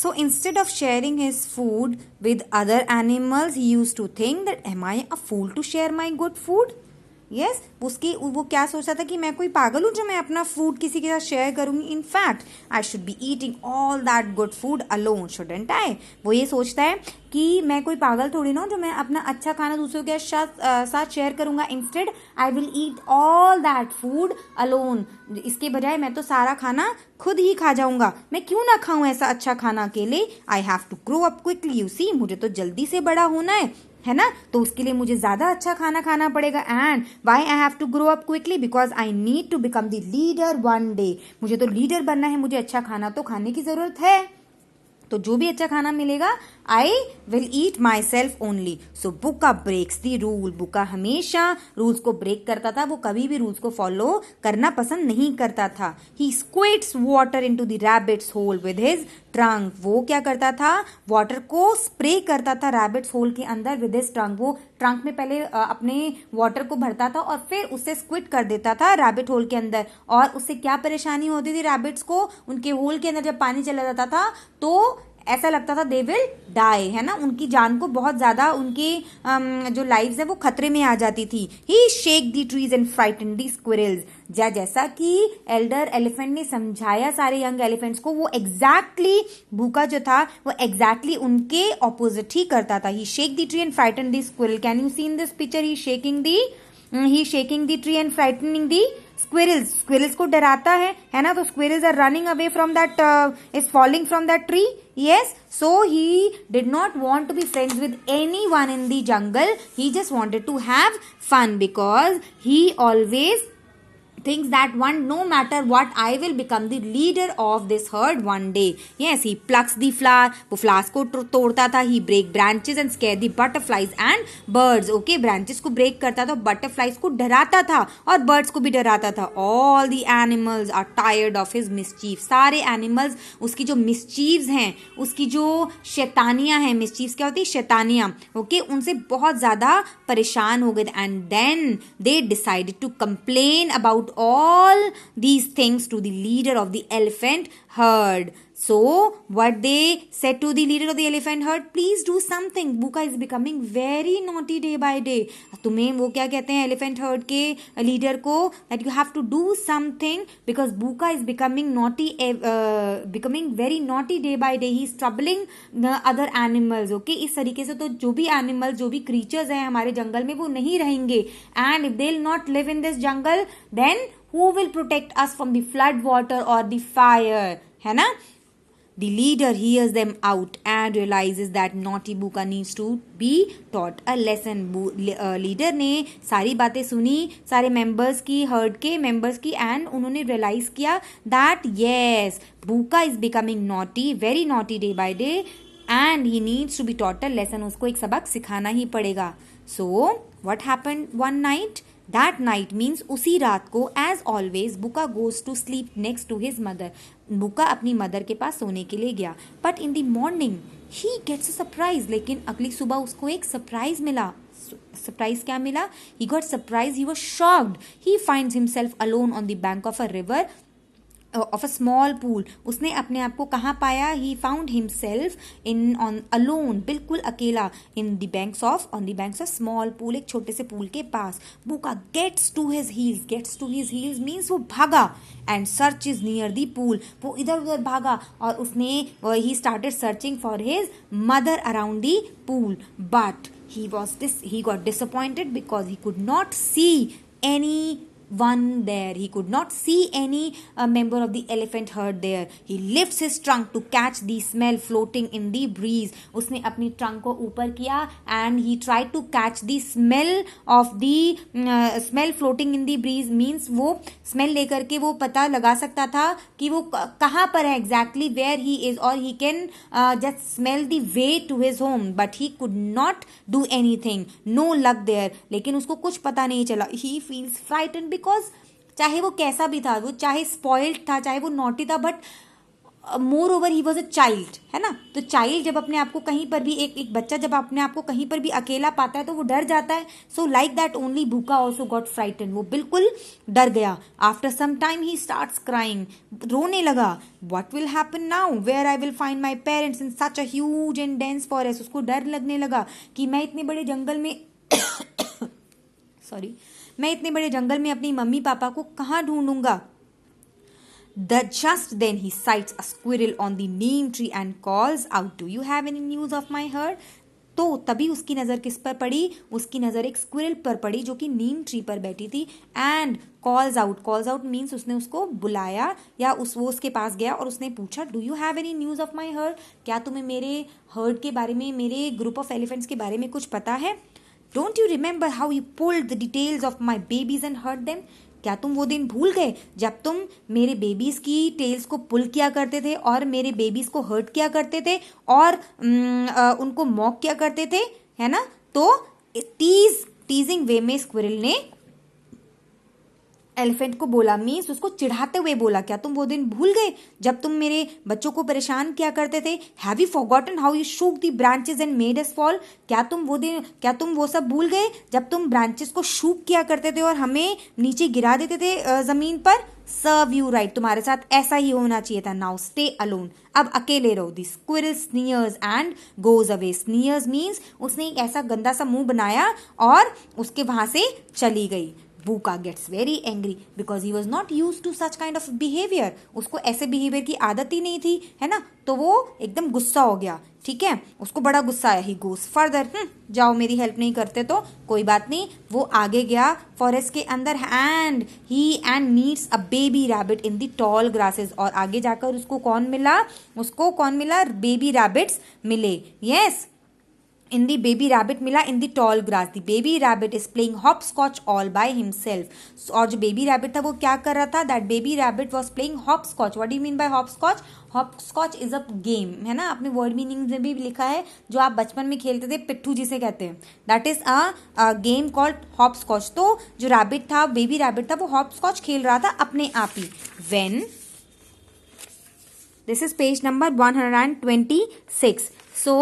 So instead of sharing his food with other animals, he used to think that am I a fool to share my good food? Yes उसकी वो क्या सोचता था कि मैं कोई पागल हूँ जो मैं अपना फूड किसी के साथ शेयर करूँगी. In fact I should be eating all that good food alone, shouldn't आई. वो ये सोचता है कि मैं कोई पागल थोड़ी ना हूँ जो मैं अपना अच्छा खाना दूसरों के साथ शेयर करूँगा. Instead I will eat all that food alone. इसके बजाय मैं तो सारा खाना खुद ही खा जाऊंगा. मैं क्यों ना खाऊं ऐसा अच्छा खाना अकेले. I have to grow up quickly. You see, मुझे तो जल्दी से बड़ा होना है ना, तो उसके लिए मुझे ज्यादा अच्छा खाना खाना पड़ेगा. And why I have to grow up quickly, because I need to become the leader one day. मुझे तो लीडर बनना है, मुझे अच्छा खाना तो खाने की जरूरत है. तो जो भी अच्छा खाना मिलेगा I will eat myself only. So Buka breaks the rule. बुका हमेशा रूल्स को ब्रेक करता था. वो कभी भी रूल्स को फॉलो करना पसंद नहीं करता था. He squirts water into the rabbit's hole with his trunk. वो क्या करता था, वाटर को स्प्रे करता था रैबिट्स होल के अंदर विद हिज ट्रंक. वो ट्रंक में पहले अपने वाटर को भरता था और फिर उससे स्क्विट कर देता था रैबिट होल के अंदर. और उससे क्या परेशानी होती थी रैबिट्स को, उनके होल के अंदर जब पानी चला जाता था तो ऐसा लगता था दे विल डाई, है ना, उनकी जान को बहुत ज्यादा उनकी जो लाइव्स है वो खतरे में आ जाती थी. He shake the trees and frighten the squirrels. जैसा कि एल्डर एलिफेंट ने समझाया सारे यंग एलिफेंट्स को, वो एग्जैक्टली भूखा जो था वो एग्जैक्टली उनके ऑपोजिट ही करता था. He shake the tree and frighten the squirrel. Can you see in this picture, he shaking the tree and frightening the squirrels. Squirrels को डराता है ना, तो squirrels are running away from that is falling from that tree. Yes, so he did not want to be friends with anyone in the jungle. He just wanted to have fun because he always thinks that no matter what I will become the leader of this herd one day. Yes, he plucks the flower. वो flowers को तोड़ता था. He break branches and scare the butterflies and birds. Okay, branches को break करता था, butterflies को डराता था और birds को भी डराता था. All the animals are tired of his mischief. सारे animals उसकी जो mischiefs हैं, उसकी जो शैतानियां हैं, mischiefs क्या होती है, शैतानियां, okay, उनसे बहुत ज्यादा परेशान हो गए थे. And then they decided to complain about all these things to the leader of the elephant herd. So what they said to the leader of the elephant herd, please do something. Buka is becoming very naughty day by day. तुम्हें वो क्या कहते हैं elephant herd के leader को, that you have to do something because Buka is becoming very naughty day by day. He is troubling the other animals. Okay, इस तरीके से तो जो भी animals, जो भी creatures हैं हमारे जंगल में वो नहीं रहेंगे. And if they'll not live in this jungle, then who will protect us from the flood water or the fire, है ना. The leader hears them out and realizes that naughty Buka needs to be taught a lesson. Leader ने सारी बातें सुनी सारे members की, heard के members की, एंड उन्होंने रियलाइज किया that yes, Buka is becoming naughty, very naughty day by day, and he needs to be taught a lesson. उसको एक सबक सिखाना ही पड़ेगा. So what happened one night? That night means उसी रात को, as always, Buka goes to sleep next to his mother. बुका अपनी मदर के पास सोने के लिए गया. But in the morning he gets a surprise. लेकिन अगली सुबह उसको एक सरप्राइज मिला. सरप्राइज क्या मिला? He got surprised. He was shocked. He finds himself alone on the bank of a river, of a small pool. उसने अपने आप को कहाँ पाया? He found himself alone, बिल्कुल अकेला, on the banks of small pool, एक छोटे से पूल के पास. Buka gets to his heels means वो भागा and searches near the pool. वो इधर उधर भागा और उसने he started searching for his mother around the pool. But he got disappointed because he could not see anyone there. He could not see any member of the elephant herd there. He lifts his trunk to catch the smell floating in the breeze. उसने अपनी trunk को ऊपर किया and he tried to catch the smell of the smell floating in the breeze means वो smell लेकर के वो पता लगा सकता था कि वो कहाँ पर है exactly where he is, or he can just smell the way to his home, but he could not do anything. No luck there. लेकिन उसको कुछ पता नहीं चला. He feels frightened because चाहे वो कैसा भी था, वो चाहे स्पॉइल्ड था, चाहे वो नॉटी था, but more over he was a child, है ना। तो चाइल्ड जब अपने आप को कहीं पर भी एक बच्चा जब अपने आप को कहीं पर भी अकेला पाता है तो वो डर जाता है। सो लाइक दैट ओनली भूखा ऑल्सो गॉट फ्राइटन, वो बिल्कुल डर गया। After some time he starts crying, रोने लगा। What will happen now, where I will find my parents in such a huge and dense forest. उसको डर लगने लगा कि मैं इतने बड़े जंगल में सॉरी, मैं इतने बड़े जंगल में अपनी मम्मी पापा को कहाँ ढूंढूंगा। Just then he sights a squirrel on the neem tree and calls out, "Do you have any news of my herd?" तो तभी उसकी नज़र किस पर पड़ी, उसकी नज़र एक स्क्विरल पर पड़ी जो कि नीम ट्री पर बैठी थी। एंड कॉल्स आउट मीन्स उसने उसको बुलाया या वो उसके पास गया और उसने पूछा, do you have any news of my heard, क्या तुम्हें मेरे हर्ड के बारे में, मेरे ग्रुप ऑफ एलिफेंट्स के बारे में कुछ पता है। Don't you remember how you pulled the details of my babies and heard them, क्या तुम वो दिन भूल गए जब तुम मेरे बेबीज की टेल्स को पुल किया करते थे और मेरे बेबीज को हर्ट किया करते थे और उनको मॉक किया करते थे, है ना। तो टीजिंग वे में स्क्विरल ने एलिफेंट को बोला, मीन्स उसको चिढ़ाते हुए बोला, क्या तुम वो दिन भूल गए जब तुम मेरे बच्चों को परेशान किया करते थे। Have you forgotten how you shook the branches and made us fall, क्या तुम वो सब भूल गए जब तुम ब्रांचेस को शूक किया करते थे और हमें नीचे गिरा देते थे जमीन पर। सर्व यू राइट, तुम्हारे साथ ऐसा ही होना चाहिए था। नाउ स्टे अलोन, अब अकेले रहो। The squirrel sneers and goes away, sneers means उसने एक ऐसा गंदा सा मुंह बनाया और उसके वहां से चली गई। Buka gets very angry because he was not used to such kind of behavior, उसको ऐसे बिहेवियर की आदत ही नहीं थी, है ना। तो वो एकदम गुस्सा हो गया, ठीक है, उसको बड़ा गुस्सा आया। ही गोज फर्दर, जाओ मेरी हेल्प नहीं करते तो कोई बात नहीं। वो आगे गया फॉरेस्ट के अंदर and meets a baby rabbit in the tall grasses, और आगे जाकर उसको कौन मिला, बेबी रैबिट्स मिले। Yes, in the baby rabbit मिला in the tall grass. The baby rabbit is playing hopscotch all by himself. So, और जो baby rabbit था वो क्या कर रहा था, that baby rabbit was playing hopscotch. What do you mean by hopscotch? hopscotch is a game, है ना, अपने वर्ड मीनिंग में भी लिखा है, जो आप बचपन में खेलते थे, पिट्ठू जिसे कहते हैं, that is a game called hopscotch. तो जो रैबिट था, बेबी रैबिट था, वो hopscotch खेल रहा था अपने आप ही। When this is page number 126. So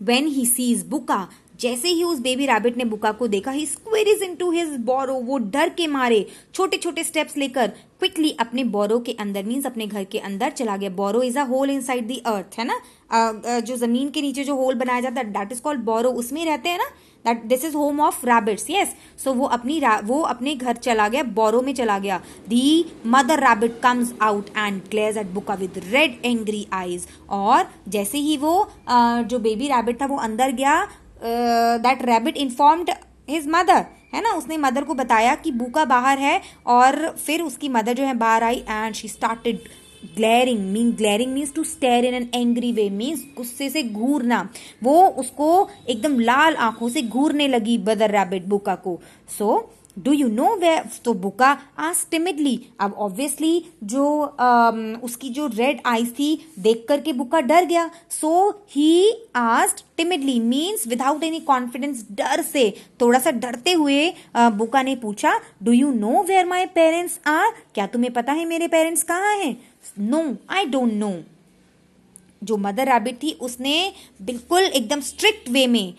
when he sees Buka, जैसे ही उस बेबी रैबिट ने बुका को देखा, ही स्क्वेरिज इनटू हिज बोरो, वो डर के मारे छोटे छोटे स्टेप्स लेकर क्विकली अपने बोरो के अंदर, मीन्स अपने घर के अंदर चला गया। Burrow is a hole inside the earth, है ना, जो जमीन के नीचे जो होल बनाया जाता है, दैट इज कॉल्ड बोरो, उसमें रहते हैं ना, that this is home of rabbits. Yes, so वो अपने घर चला गया, बोरो में चला गया। The mother rabbit comes out and glares at Buka with red angry eyes, और जैसे ही वो जो बेबी रैबिट था वो अंदर गया, that rabbit informed his mother, है ना, उसने मदर को बताया कि बुका बाहर है, और फिर उसकी मदर जो है बाहर आई and she started glaring means to stare in an angry way, means गुस्से से घूरना। वो उसको एकदम लाल आंखों से घूरने लगी मदर रैबिट बुका को। So do you know where, तो बुका आस्क्ड टिमिडली, अब ऑब्वियसली जो उसकी जो रेड आईज थी देख करके बुका डर गया। So he asked timidly means without any confidence, डर से, थोड़ा सा डरते हुए बुका ने पूछा, do you know where my parents are, क्या तुम्हें पता है मेरे पेरेंट्स कहाँ हैं। No I don't know. जो मदर रैबिट थी उसने बिल्कुल एकदम स्ट्रिक्ट वे में,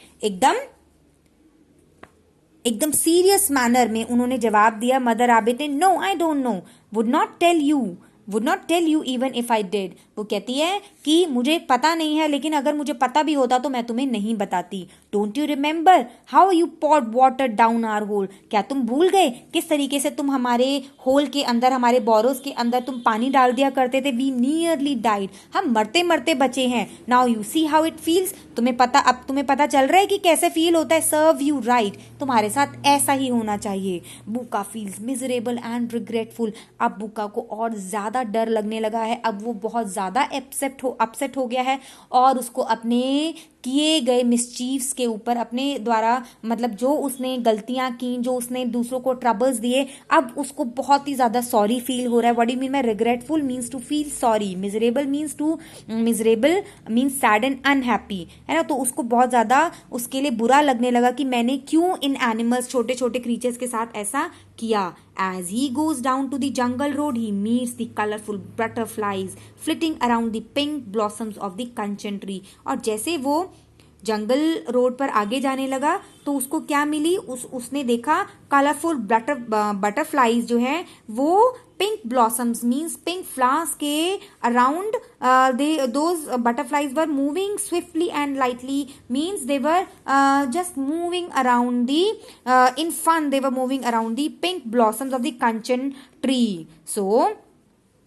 एकदम सीरियस मैनर में उन्होंने जवाब दिया। मदर रैबिट ने, no I don't know, would not tell you even if I did. वो कहती है कि मुझे पता नहीं है, लेकिन अगर मुझे पता भी होता तो मैं तुम्हें नहीं बताती। Don't you remember how you put water down our hole, क्या तुम भूल गए किस तरीके से तुम हमारे होल के अंदर, हमारे बोरोस के अंदर तुम पानी डाल दिया करते थे। वी नियरली डाइड, हम मरते मरते बचे हैं। Now you see how it feels, अब तुम्हें पता चल रहा है कि कैसे फील होता है। सर्व यू राइट, तुम्हारे साथ ऐसा ही होना चाहिए। बुका फील्स मिजरेबल एंड रिग्रेटफुल, अब बुका को और ज्यादा डर लगने लगा है, अब वो बहुत ज्यादा अपसेट हो गया है, और उसको अपने किए गए मिसचीव्स के ऊपर, अपने द्वारा मतलब जो उसने गलतियां की, जो उसने दूसरों को ट्रबल्स दिए, अब उसको बहुत ही ज्यादा सॉरी फील हो रहा है। What do you mean by regretful, means to feel sorry. Miserable means sad and unhappy, है ना। तो उसको बहुत ज्यादा उसके लिए बुरा लगने लगा कि मैंने क्यों इन एनिमल्स, छोटे छोटे क्रीचर्स के साथ ऐसा किया. As he goes down to the jungle road, he meets the colorful butterflies flitting around the pink blossoms of the kanchan tree. और जैसे वो जंगल रोड पर आगे जाने लगा तो उसको क्या मिली, उसने देखा कलरफुल बटरफ्लाईज जो है वो pink blossoms means pink flowers के around those butterflies were moving swiftly and lightly means they were just moving around the in fun, they were moving around the pink blossoms of the kanchan tree. So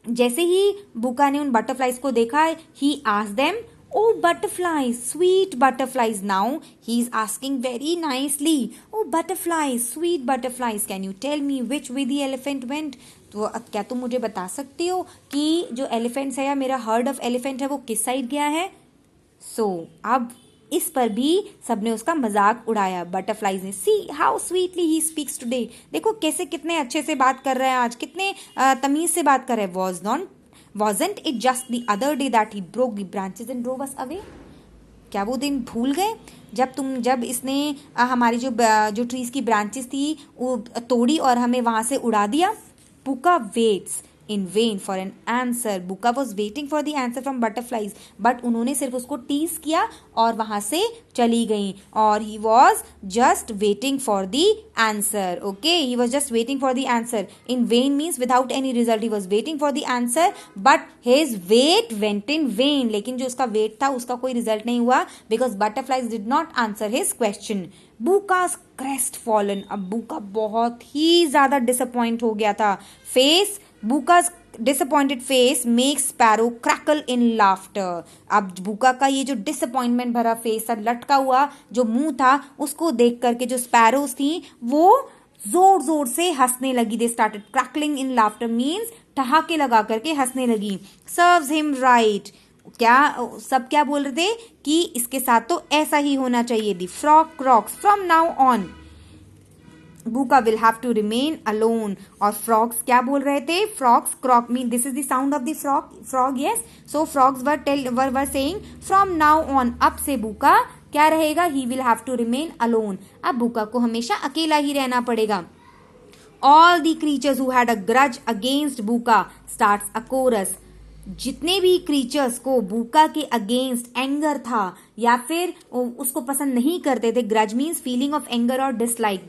जैसे ही बुका ने उन butterflies को देखा, he asked them, Oh butterflies, sweet butterflies. Now he is asking very nicely. Oh butterflies, sweet butterflies, can you tell me which way the elephant went? तो अब क्या तुम मुझे बता सकते हो कि जो एलिफेंट्स है या मेरा हर्ड ऑफ एलिफेंट है वो किस साइड गया है? अब इस पर भी सबने उसका मजाक उड़ाया. बटरफ्लाईज ने, see how sweetly he speaks today, देखो कैसे कितने अच्छे से बात कर रहा है आज, कितने तमीज से बात कर रहा है. Wasn't it just the other day that he broke the branches and drove us away? क्या वो दिन भूल गए जब इसने हमारी जो ट्रीज की ब्रांचेस थी वो तोड़ी और हमें वहां से उड़ा दिया. Puka waits in vain for an answer. Buka was waiting for the answer from butterflies, but उन्होंने सिर्फ उसको टीज किया और वहां से चली गई. और he was just waiting for the answer. Okay, he was just waiting for the answer. In vain means without any result. He was waiting for the answer, but his wait went in vain. लेकिन जो उसका wait था उसका कोई result नहीं हुआ, because butterflies did not answer his question. Buka's crest fallen. अब बुका बहुत ही ज्यादा डिसअपॉइंट हो गया था. Face Buka's disappointed face makes Sparrow crackle in laughter. अब बुका का ये जो डिसअपॉइंटमेंट भरा फेस था, लटका हुआ जो मुंह था, उसको देख करके जो स्पैरोज थी वो जोर जोर से हंसने लगी. They started crackling in laughter means ठहाके लगा करके हंसने लगी. Serves him right. सब क्या बोल रहे थे कि इसके साथ तो ऐसा ही होना चाहिए. The frog Crocs from now on Buka will have to remain alone. और frogs क्या बोल रहे थे? Frogs croak mean this is the sound of the frog. Yes, so frogs were saying from now on, अब से बुका क्या रहेगा? He will have to remain alone. अब बुका को हमेशा अकेला ही रहना पड़ेगा. All the creatures who had a grudge against Buka starts a chorus. जितने भी क्रीचर्स को बुका के अगेंस्ट एंगर था या फिर उसको पसंद नहीं करते थे, grudge means feeling of anger और डिसलाइक,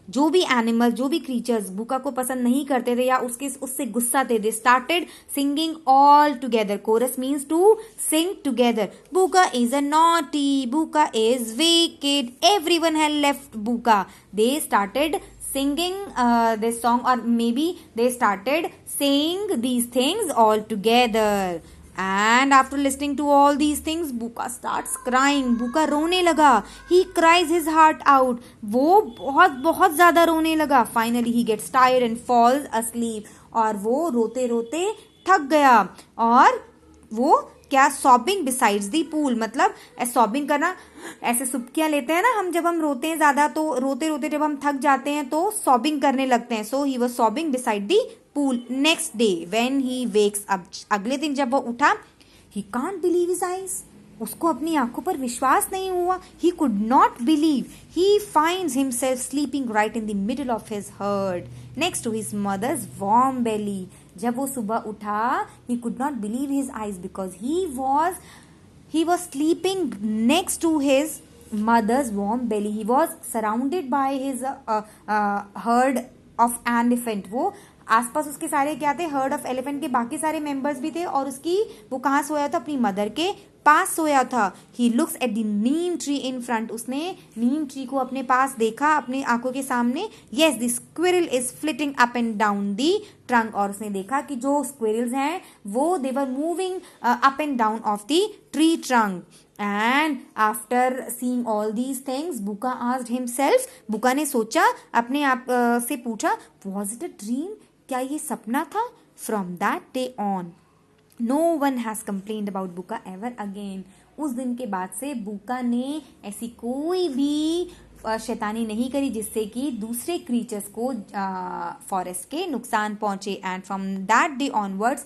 जो भी एनिमल, जो भी क्रीचर्स बुका को पसंद नहीं करते थे या उससे गुस्सा थे, they started singing all together. Chorus means to sing together. Buka is a naughty, Buka is wicked, everyone had left Buka. They started singing this song, or maybe they started saying these things all together. And after listening to all these things, Buka starts crying. Buka रोने लगा. He cries his heart out. वो बहुत ज़्यादा रोने लगा. Finally he gets tired and falls asleep. और वो रोते रोते थक गया और वो क्या, सॉबिंग बिसाइड्स दी पूल. मतलब सॉबिंग करना, ऐसे सुबकियां लेते हैं ना हम जब हम रोते हैं ज्यादा, तो रोते रोते जब हम थक जाते हैं तो सॉबिंग करने लगते हैं. So he was sobbing beside the pool. Next day when he wakes up, अगले दिन जब वो उठा, he can't believe his eyes. उसको अपनी आंखों पर विश्वास नहीं हुआ. He could not believe. He finds himself sleeping right in the middle of his herd next to his mother's warm belly. जब वो सुबह उठा, he could not believe his eyes because he was sleeping next to his mother's warm belly. He was surrounded by his herd of elephant. वो आसपास उसके सारे क्या थे, हर्ड ऑफ एलिफेंट के बाकी सारे मेंबर्स भी थे और वो कहाँ सोया था, अपनी मदर के पास सोया था. He looks at the Neem tree in front. उसने नीम ट्री को अपने पास देखा, अपनी आंखों के सामने. Yes, the squirrel is flitting up and down the trunk. और उसने देखा कि जो स्क्विरल्स हैं वो they were moving up and down of the tree trunk. And after seeing all these things, Buka asked himself. Buka ने सोचा, अपने आप से पूछा, वॉज इट अ ड्रीम? क्या ये सपना था? From that day on no one has complained about बुका एवर अगेन. उस दिन के बाद से बुका ने ऐसी कोई भी शैतानी नहीं करी जिससे कि दूसरे क्रीचर्स को फॉरेस्ट के नुकसान पहुंचे. And from that day onwards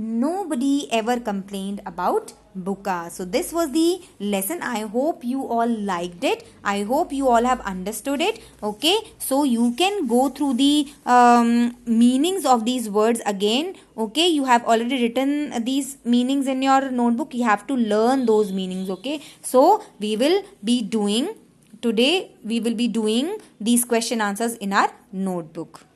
nobody ever complained about Buka. So this was the lesson. I hope you all liked it. I hope you all have understood it. Okay, so you can go through the meanings of these words again. Okay, you have already written these meanings in your notebook. You have to learn those meanings. Okay, so we will be doing these question answers in our notebook.